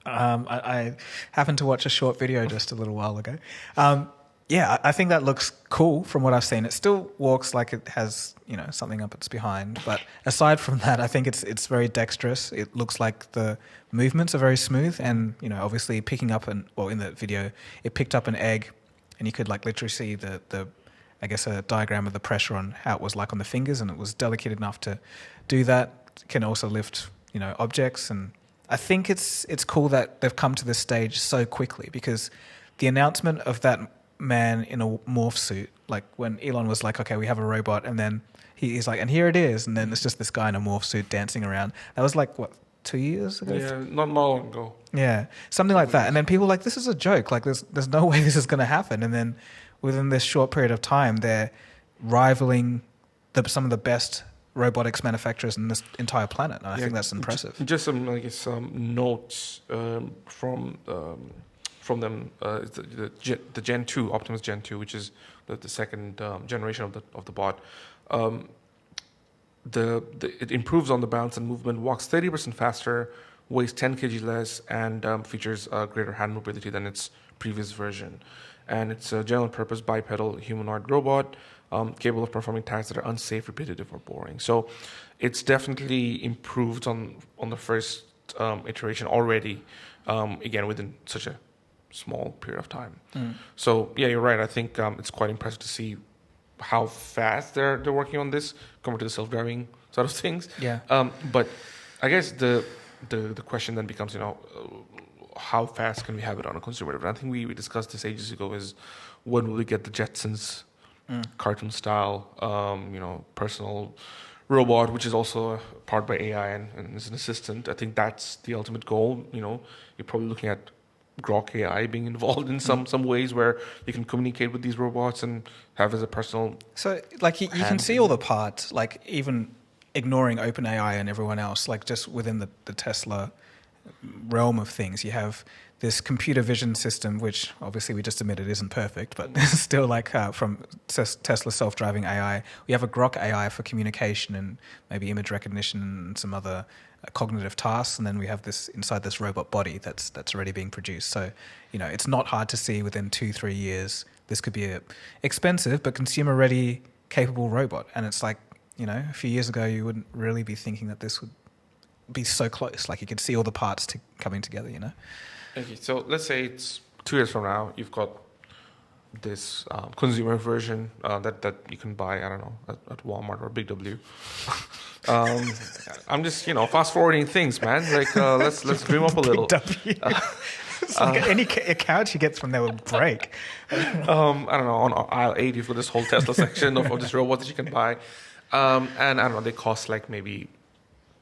I happened to watch a short video just a little while ago. I think that looks cool from what I've seen. It still walks like it has, something up its behind. But aside from that, I think it's very dexterous. It looks like the movements are very smooth, and obviously picking up in the video, it picked up an egg, and you could like literally see the I guess a diagram of the pressure on how it was like on the fingers, and it was delicate enough to do that. It can also lift objects, and I think it's cool that they've come to this stage so quickly, because the announcement of that man in a morph suit, like when Elon was like, okay, we have a robot, and then he's like, and here it is, and then it's just this guy in a morph suit dancing around. That was like, what, 2 years ago?
Yeah, not long ago.
Yeah, something like that. And then people were like, this is a joke. Like, there's no way this is going to happen. And then within this short period of time, they're rivaling some of the best robotics manufacturers in this entire planet. And I think that's impressive.
Just some notes from from them is the Gen 2, Optimus Gen 2, which is the second generation of the bot. It improves on the balance and movement, walks 30% faster, weighs 10 kg less, and features greater hand mobility than its previous version. And it's a general-purpose bipedal humanoid robot capable of performing tasks that are unsafe, repetitive, or boring. So it's definitely improved on the first iteration already, again, within such a small period of time. So, yeah, you're right. I think it's quite impressive to see how fast they're working on this compared to the self-driving sort of things.
Yeah.
But I guess the question then becomes, how fast can we have it on a consumer level? I think we discussed this ages ago, is when will we get the Jetsons cartoon style, personal robot, which is also powered by AI and is an assistant. I think that's the ultimate goal. You're probably looking at Grok AI being involved in some ways where you can communicate with these robots and have as a personal.
So, like, you can see all the parts, like, even ignoring OpenAI and everyone else, like, just within the Tesla realm of things, you have this computer vision system, which obviously we just admitted isn't perfect, but still, like, from Tesla self-driving AI. We have a Grok AI for communication and maybe image recognition and some other cognitive tasks, and then we have this inside this robot body that's already being produced. So, it's not hard to see within 2-3 years this could be a expensive but consumer-ready, capable robot. And it's like, a few years ago you wouldn't really be thinking that this would be so close. Like, you could see all the parts coming together.
Okay, so let's say it's 2 years from now. You've got this consumer version that you can buy, I don't know, at Walmart or Big W. I'm just fast forwarding things, man. Like let's dream up a little.
Big W. It's like any couch you get from there will break.
I don't know. On aisle 8, you've got this whole Tesla section of this robot that you can buy, and I don't know. They cost like maybe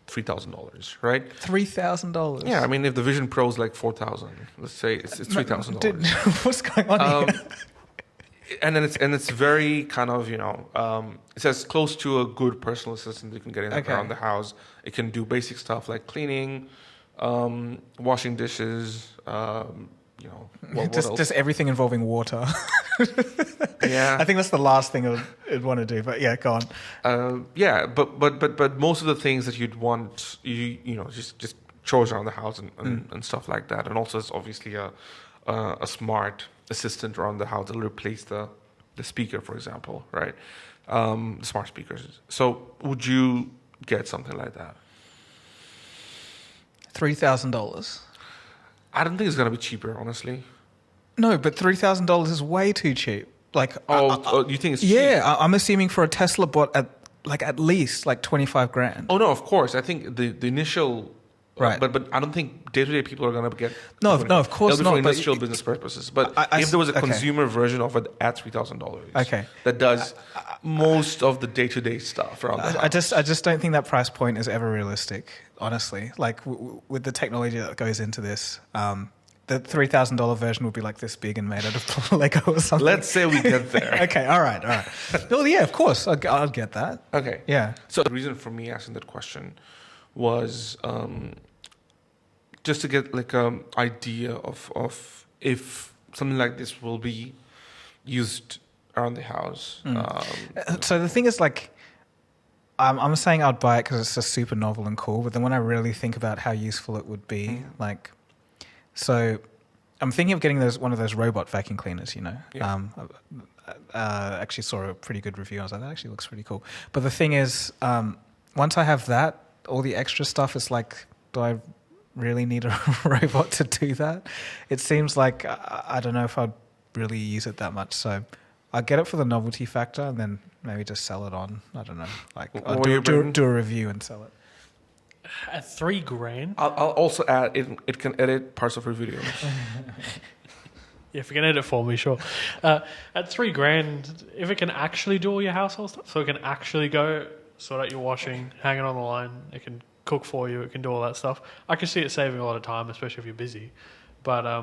$3,000, right?
$3,000.
Yeah, I mean, if the Vision Pro is like $4,000, let's say it's $3,000.
What's going on here?
And then it's very kind of it's as close to a good personal assistant you can get around the house. It can do basic stuff like cleaning, washing dishes. What else?
Just everything involving water.
Yeah,
I think that's the last thing I'd want to do. But yeah, go on.
Yeah, but most of the things that you'd want, just chores around the house and stuff like that, and also it's obviously a smart assistant around the house that'll replace the speaker, for example, right? The smart speakers. So would you get something like that?
$3,000.
I don't think it's going to be cheaper, honestly.
No, but $3,000 is way too cheap. Like,
you think it's cheap?
Yeah, I'm assuming for a Tesla bot at least like 25 grand.
Oh no, of course. I think the initial.
Right,
but I don't think day-to-day people are going to get.
No, of course not.
For industrial business purposes. But if there was a consumer version of it at $3,000, that does most of the day-to-day stuff around the house.
I just don't think that price point is ever realistic. Honestly, like with the technology that goes into this, the $3,000 version would be like this big and made out of Lego or something.
Let's say we get there.
Okay, all right. Well, yeah, of course, I'll get that.
Okay,
yeah.
So the reason for me asking that question was just to get like an idea of if something like this will be used around the house.
So the thing is, like, I'm saying I'd buy it because it's just super novel and cool, but then when I really think about how useful it would be, like, so I'm thinking of getting one of those robot vacuum cleaners,
Yeah.
Actually saw a pretty good review. I was like, that actually looks pretty cool. But the thing is, once I have that, all the extra stuff is like, do I really need a robot to do that? It seems like I don't know if I'd really use it that much. So I'll get it for the novelty factor and then maybe just sell it on. I don't know. Like, I'll do a review and sell it.
At $3,000.
I'll also add it can edit parts of her videos.
Yeah, if you can edit for me, sure. At $3,000, if it can actually do all your household stuff, so it can actually go sort out your washing, hang it on the line, it can cook for you, it can do all that stuff. I can see it saving a lot of time, especially if you're busy. But I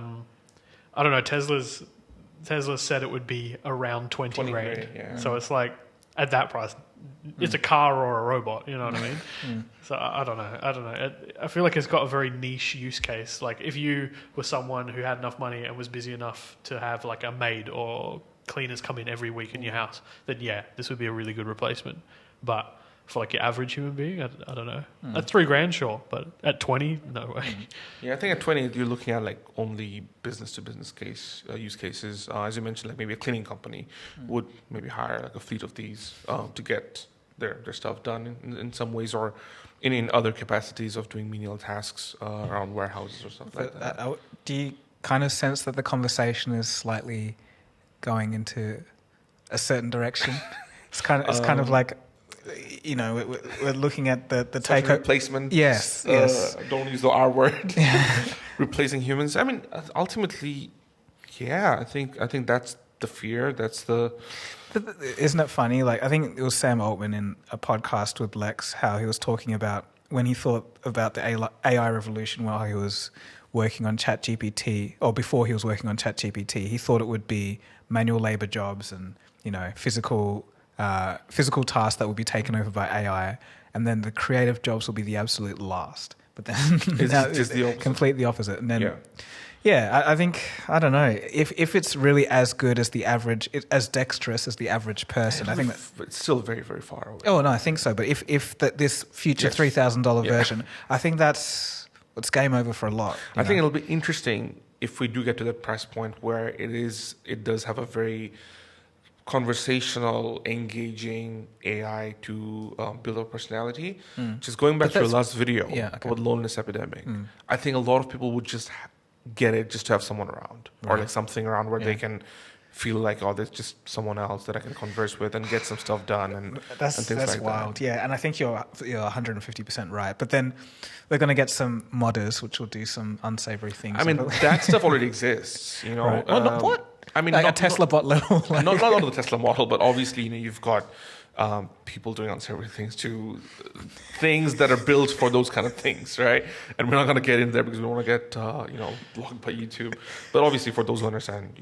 don't know. Tesla said it would be around 20 grand.
Yeah.
So it's like, at that price, it's a car or a robot. You know what I mean? So I don't know. I feel like it's got a very niche use case. Like if you were someone who had enough money and was busy enough to have like a maid or cleaners come in every week in your house, then yeah, this would be a really good replacement. But for like your average human being, I don't know. At $3,000, sure, but at 20, no way.
Yeah, I think at 20 you're looking at like only business to business use cases. As you mentioned, like maybe a cleaning company would maybe hire like a fleet of these to get their stuff done in some ways, or in other capacities of doing menial tasks around warehouses or something like that.
Do you kind of sense that the conversation is slightly going into a certain direction? It's kind of like, you know, we're looking at the take
replacement.
Yes.
Don't use the R word. Replacing humans. I mean, ultimately, yeah. I think that's the fear. That's the.
Isn't it funny? Like I think it was Sam Altman in a podcast with Lex, how he was talking about when he thought about the AI revolution while he was working on ChatGPT, or before he was working on ChatGPT, he thought it would be manual labor jobs and, you know, physical tasks that would be taken over by AI, and then the creative jobs will be the absolute last. But then
it's just the opposite.
Complete the opposite. And then, I think, I don't know, if it's really as good as the average, as dexterous as the average person, I think that
it's still very, very far away.
Oh no, I think so. But if this future $3,000 version, I think it's game over for a lot.
I think it'll be interesting if we do get to that price point where it does have a very conversational, engaging AI to build up personality. Just going back to your last video about loneliness epidemic, I think a lot of people would just get it just to have someone around, or like something around where they can feel like, oh, there's just someone else that I can converse with and get some stuff done, and things like
that's wild. That. Yeah, and I think you're 150% right. But then we're going to get some modders which will do some unsavory things.
I mean, that stuff already exists, you know.
Right. Well, what? I mean, like a Tesla bot level.
Like. Not on the Tesla model, but obviously, you know, you've got people doing unsavory things to things that are built for those kind of things, right? And we're not going to get in there because we don't want to get blocked by YouTube. But obviously, for those who understand,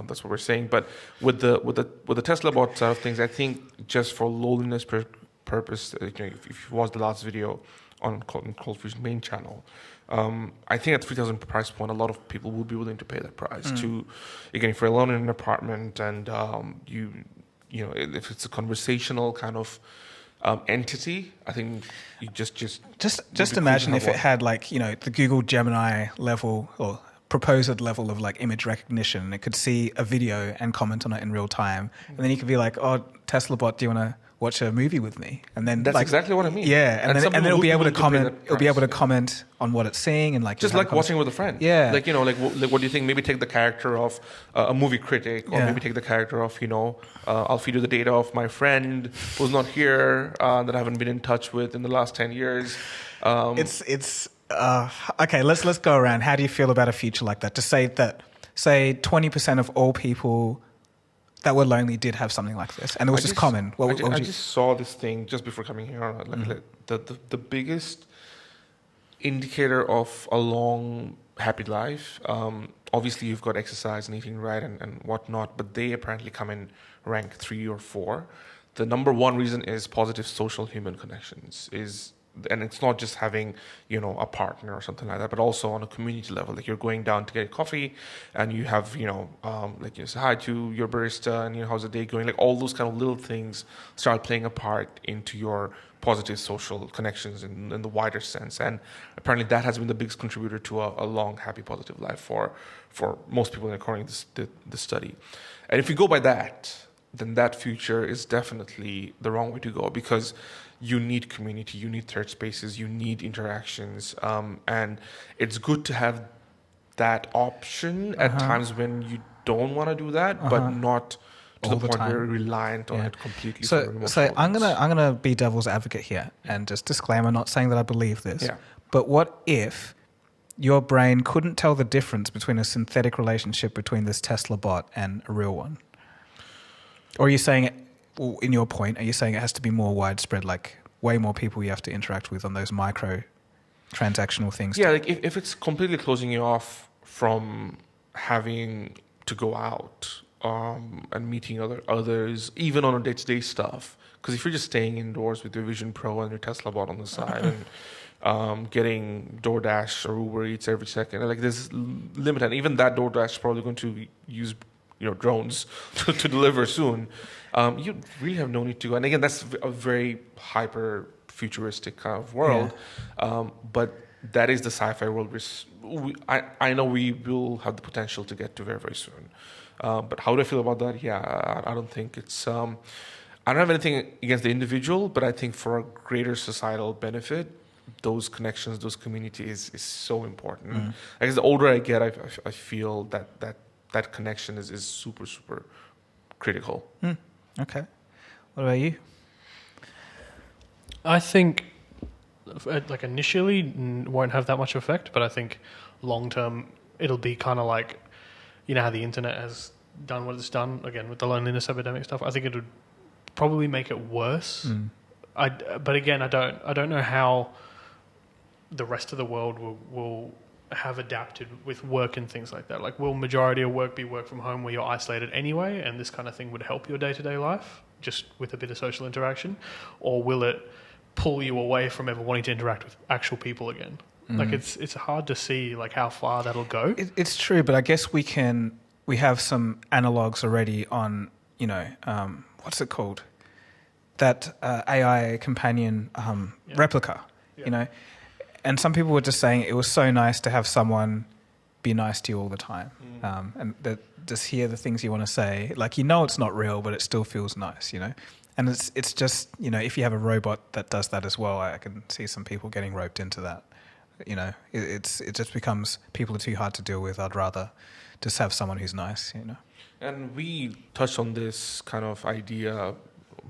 that's what we're saying. But with the Tesla bot side of things, I think just for loneliness purpose, if you watch the last video on Cold Fusion main channel, I think at $3,000 price point, a lot of people will be willing to pay that price to, again, if you're alone in an apartment and you know, if it's a conversational kind of entity, I think you just
imagine if it had like, you know, the Google Gemini level or proposed level of like image recognition, and it could see a video and comment on it in real time, and then you could be like, oh, Tesla bot, do you want to watch a movie with me? And then
that's exactly what I mean.
Yeah, and then it'll be able to comment. It'll be able to comment on what it's seeing, and like
just like watching with a friend.
Yeah,
like, you know, like what do you think? Maybe take the character of a movie critic, or maybe take the character of, you know, I'll feed you the data of my friend who's not here, that I haven't been in touch with in the last 10 years.
It's okay. Let's go around. How do you feel about a future like that? To say 20% of all people that were lonely did have something like this, and it was just common.
I just saw this thing just before coming here. Like the biggest indicator of a long, happy life. Obviously, you've got exercise and eating right and whatnot, but they apparently come in rank 3 or 4. The number one reason is positive social human connections. And it's not just having, you know, a partner or something like that, but also on a community level. Like you're going down to get coffee, and you have, you know, like you say hi to your barista, and, you know, how's the day going? Like all those kind of little things start playing a part into your positive social connections in the wider sense. And apparently that has been the biggest contributor to a long, happy, positive life for most people, according to the study. And if you go by that, then that future is definitely the wrong way to go, because you need community, you need third spaces, you need interactions, and it's good to have that option at times when you don't want to do that, but not to the point where you're reliant on it completely.
So I'm gonna be devil's advocate here, and just disclaimer, not saying that I believe this, but what if your brain couldn't tell the difference between a synthetic relationship between this Tesla bot and a real one? Or are you saying it? Well, in your point, are you saying it has to be more widespread, like way more people you have to interact with on those micro transactional things?
Yeah, like if it's completely closing you off from having to go out and meeting others, even on a day-to-day stuff. Because if you're just staying indoors with your Vision Pro and your Tesla bot on the side and getting DoorDash or Uber Eats every second, like there's limit, and even that DoorDash is probably going to use drones to deliver soon. You really have no need to go. And again, that's a very hyper futuristic kind of world, but that is the sci-fi world. I know we will have the potential to get to very, very soon. But how do I feel about that? Yeah, I don't think it's. I don't have anything against the individual, but I think for a greater societal benefit, those connections, those communities is so important. I guess the older I get, I feel that connection is super, super critical.
Okay. What about you?
I think, like initially, won't have that much effect, but I think long term, it'll be kind of like, how the internet has done what it's done, again, with the loneliness epidemic stuff. I think it would probably make it worse. But again, I don't know how the rest of the world will have adapted with work and things like that. Like, will majority of work be work from home where you're isolated anyway, and this kind of thing would help your day-to-day life, just with a bit of social interaction? Or will it pull you away from ever wanting to interact with actual people again? Like, it's hard to see like how far that'll go.
It's true, but I guess we have some analogs already on, what's it called? That AI companion replica, And some people were just saying it was so nice to have someone be nice to you all the time. And just hear the things you want to say. Like, it's not real, but it still feels nice, And it's just, if you have a robot that does that as well, I can see some people getting roped into that. It just becomes, people are too hard to deal with. I'd rather just have someone who's nice,
And we touched on this kind of idea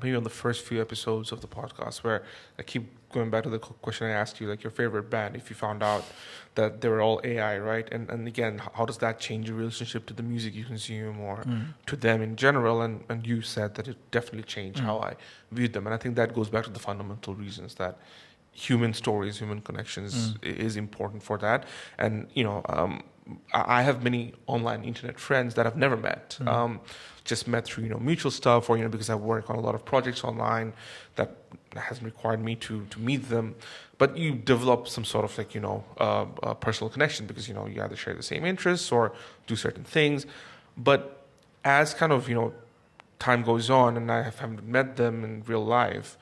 maybe on the first few episodes of the podcast, where I keep going back to the question I asked you, like your favorite band, if you found out that they were all AI, right? And again, how does that change your relationship to the music you consume or to them in general? And you said that it definitely changed how I viewed them. And I think that goes back to the fundamental reasons that human stories, human connections is important for that. And, I have many online internet friends that I've never met. Just met through mutual stuff, or because I work on a lot of projects online that hasn't required me to meet them. But you develop some sort of like a personal connection because you either share the same interests or do certain things. But as kind of time goes on and I haven't met them in real life,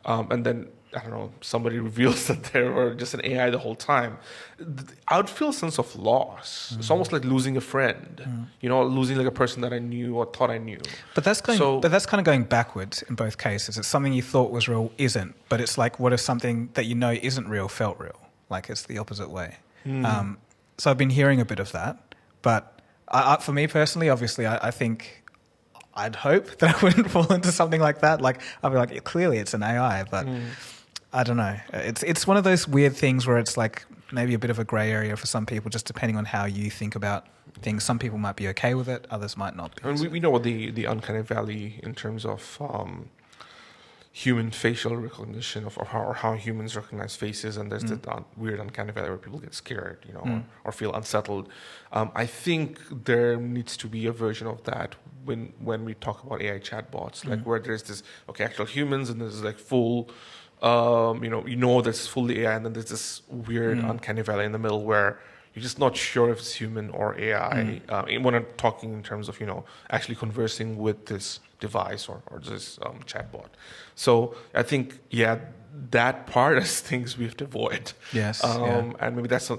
and then I don't know, somebody reveals that they were just an AI the whole time, I would feel a sense of loss. It's almost like losing a friend, losing like a person that I knew or thought I knew.
But that's kind of going backwards in both cases. It's something you thought was real isn't, but it's like, what if something that isn't real felt real? Like, it's the opposite way. So I've been hearing a bit of that, but for me personally, obviously, I think I'd hope that I wouldn't fall into something like that. Like, I'd be like, clearly it's an AI, but I don't know. It's one of those weird things where it's like maybe a bit of a grey area for some people, just depending on how you think about things. Some people might be okay with it, others might not be.
And we know what the uncanny valley in terms of human facial recognition of how humans recognize faces, and there's the weird uncanny valley where people get scared, or feel unsettled. I think there needs to be a version of that when we talk about AI chatbots, like where there's this actual humans and there's like full. That's fully AI, and then there's this weird uncanny valley in the middle where you're just not sure if it's human or AI. When I'm talking in terms of actually conversing with this device or this chatbot. So I think that part is things we have to avoid.
Yes,
and maybe that's a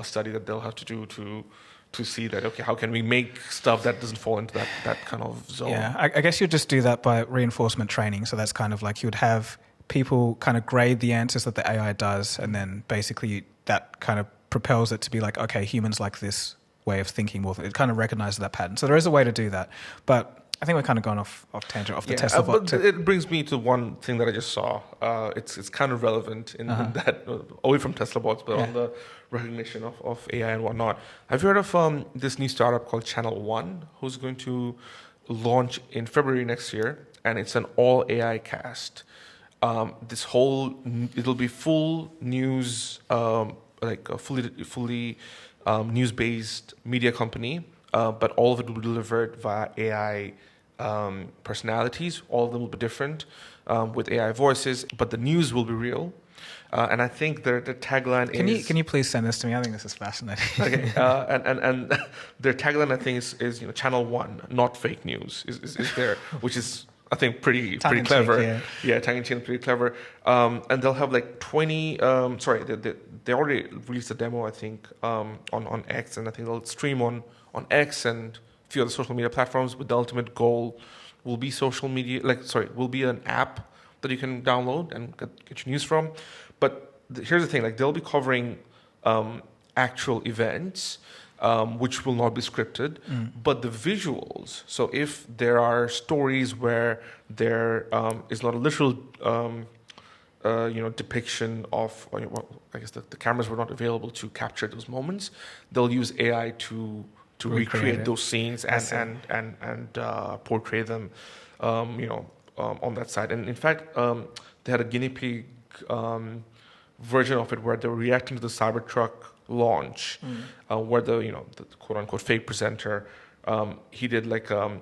study that they'll have to do to see that, how can we make stuff that doesn't fall into that kind of zone?
Yeah, I guess you'd just do that by reinforcement training. So that's kind of like you would have people kind of grade the answers that the AI does, and then basically that kind of propels it to be like, okay, humans like this way of thinking more. It kind of recognizes that pattern. So there is a way to do that. But I think we're kind of gone off tangent, off the Tesla bot.
But it brings me to one thing that I just saw. It's kind of relevant in that, away from Tesla bots, but on the recognition of AI and whatnot. Have you heard of this new startup called Channel One, who's going to launch in February next year, and it's an all AI cast. It'll be full news, like a fully news-based media company. but all of it will be delivered via AI personalities. All of them will be different with AI voices, but the news will be real. And I think the tagline is...
Can you please send this to me? I think this is fascinating.
Okay, and their tagline, I think, is Channel 1, not fake news, is there, which is, I think, pretty clever. Yeah, tongue-in-cheek, pretty clever. And they'll have like 20... they already released a demo, I think, on X, and I think they'll stream on X and a few other social media platforms, with the ultimate goal will be will be an app that you can download and get your news from. But here's the thing, like they'll be covering actual events, which will not be scripted, but the visuals. So if there are stories where there is not a literal, depiction of, I guess the cameras were not available to capture those moments, they'll use AI to recreate those scenes and portray them, on that side. And in fact, they had a guinea pig version of it where they were reacting to the Cybertruck launch, where the quote unquote fake presenter, he did like an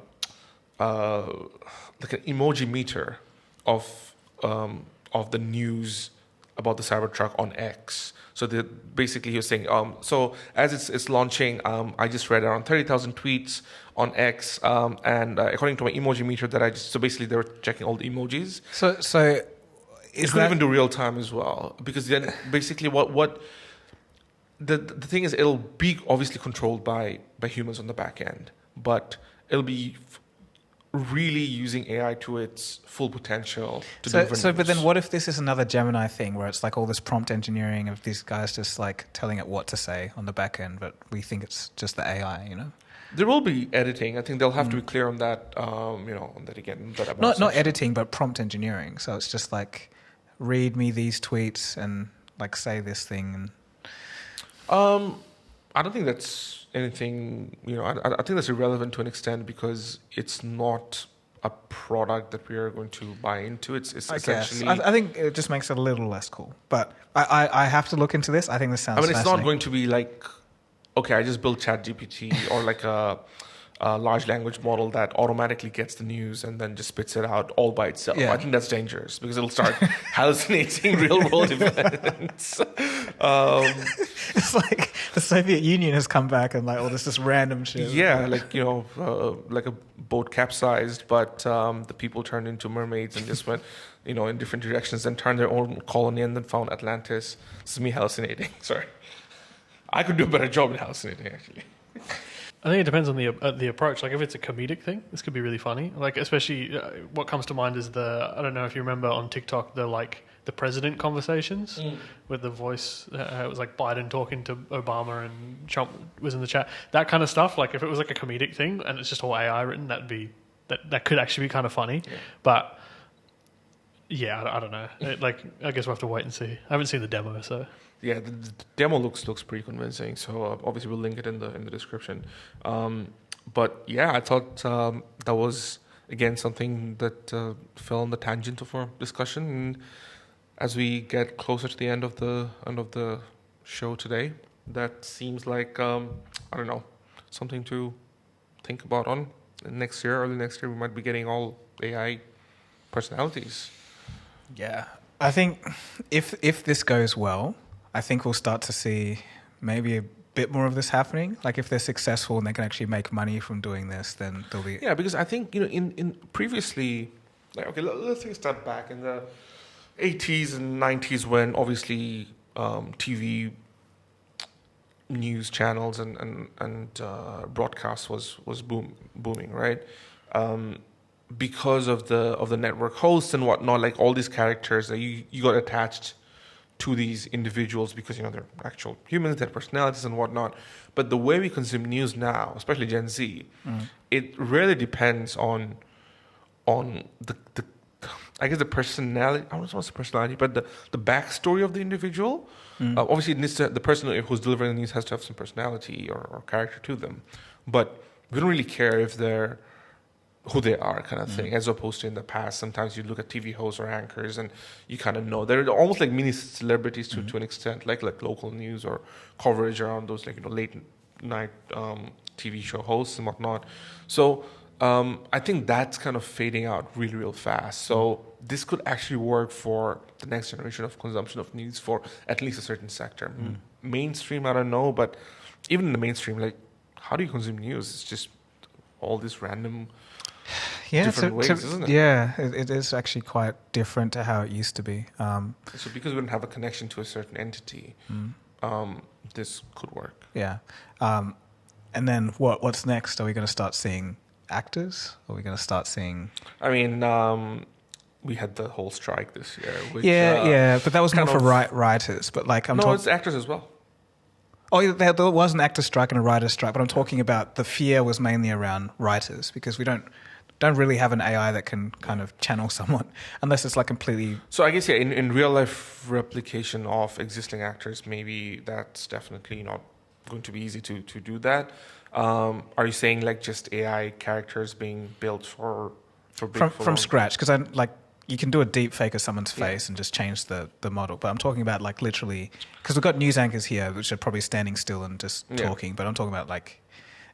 emoji meter of the news about the Cybertruck on X. So basically he was saying, so as it's launching, I just read around 30,000 tweets on X, and according to my emoji meter so basically they were checking all the emojis.
So
it could even do real time as well, because then basically what the thing is, it'll be obviously controlled by humans on the back end, but it'll be really using AI to its full potential to deliver news.
But then what if this is another Gemini thing where it's like all this prompt engineering of these guys just like telling it what to say on the back end, but we think it's just the AI,
There will be editing. I think they'll have to be clear on that, on that again.
Not editing, but prompt engineering. So it's just like, read me these tweets and like say this thing.
I don't think that's anything, I think that's irrelevant to an extent, because it's not a product that we are going to buy into. It's essentially...
I think it just makes it a little less cool. But I have to look into this. I think this sounds
it's not going to be like, okay, I just built ChatGPT or like a large language model that automatically gets the news and then just spits it out all by itself. Yeah. I think that's dangerous, because it'll start hallucinating real-world events.
It's like the Soviet Union has come back and like all this just random shit.
Yeah, like like a boat capsized, but the people turned into mermaids and just went, in different directions, and turned their own colony and then found Atlantis. This is me hallucinating. Sorry, I could do a better job in hallucinating, actually.
I think it depends on the approach. Like if it's a comedic thing, this could be really funny. Like especially what comes to mind is I don't know if you remember on TikTok, the president conversations with the voice. It was like Biden talking to Obama and Trump was in the chat. That kind of stuff. Like if it was like a comedic thing and it's just all AI written, that could actually be kind of funny. Yeah. But yeah, I don't know. I guess we'll have to wait and see. I haven't seen the demo, so.
Yeah, the demo looks pretty convincing. So obviously we'll link it in the description. But yeah, I thought that was again something that fell on the tangent of our discussion. And as we get closer to the end of the show today, that seems like something to think about on early next year. We might be getting all AI personalities.
Yeah, I think if this goes well, I think we'll start to see maybe a bit more of this happening. Like if they're successful and they can actually make money from doing this, then there'll be...
Yeah, because I think, in previously... let's take a step back. In the 80s and 90s, when obviously TV news channels and broadcast was booming, right? Because of the network hosts and whatnot, like all these characters that you got attached to these individuals because they're actual humans, their personalities and whatnot. But the way we consume news now, especially Gen Z, it really depends on the I guess the personality. I don't want to say personality, but the backstory of the individual. Obviously, it needs to, the person who's delivering the news has to have some personality or character to them. But we don't really care if they're who they are, kind of thing, as opposed to in the past. Sometimes you look at TV hosts or anchors and you kind of know. They're almost like mini celebrities to an extent, like local news or coverage around those late night TV show hosts and whatnot. So I think that's kind of fading out really, real fast. So this could actually work for the next generation of consumption of news for at least a certain sector. Mainstream, I don't know, but even in the mainstream, like, how do you consume news? It's just all this random different ways, isn't it?
Yeah, it is actually quite different to how it used to be.
So because we don't have a connection to a certain entity, this could work.
Yeah. And then what's next? Are we going to start seeing actors? Are we going to start seeing...
I mean, we had the whole strike this year. Which,
but that was more for writers. But like,
it's actors as well.
Oh, there was an actor strike and a writer strike, but I'm talking about the fear was mainly around writers because we don't really have an AI that can kind of channel someone unless it's like completely...
So I guess, in real life replication of existing actors, maybe that's definitely not going to be easy to do that. Are you saying like just AI characters being built from
scratch? Because I'm like... You can do a deep fake of someone's face and just change the model. But I'm talking about like literally... Because we've got news anchors here, which are probably standing still and just talking. But I'm talking about like...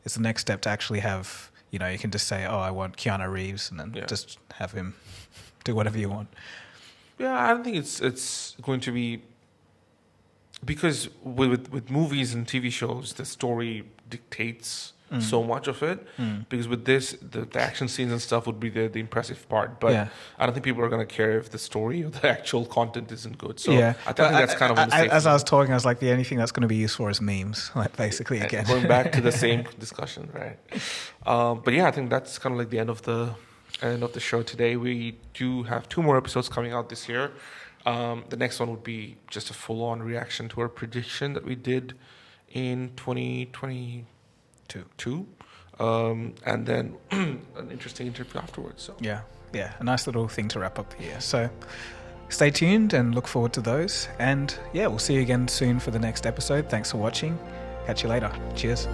It's the next step to actually have... You can just say, I want Keanu Reeves, and then just have him do whatever you want.
Yeah, I don't think it's going to be... Because with movies and TV shows, the story dictates... so much of it, because with this, the action scenes and stuff would be the impressive part. But I don't think people are going to care if the story or the actual content isn't good. So I think that's kind of a mistake.
As I was talking, I was like, the only thing that's going to be useful is memes, like basically again.
Going back to the same discussion, right? But yeah, I think that's kind of like the end of the show today. We do have 2 more episodes coming out this year. The next one would be just a full-on reaction to our prediction that we did in 2022. And then an interesting interview afterwards. So
yeah, a nice little thing to wrap up here. So stay tuned and look forward to those. And we'll see you again soon for the next episode. Thanks for watching. Catch you later. Cheers.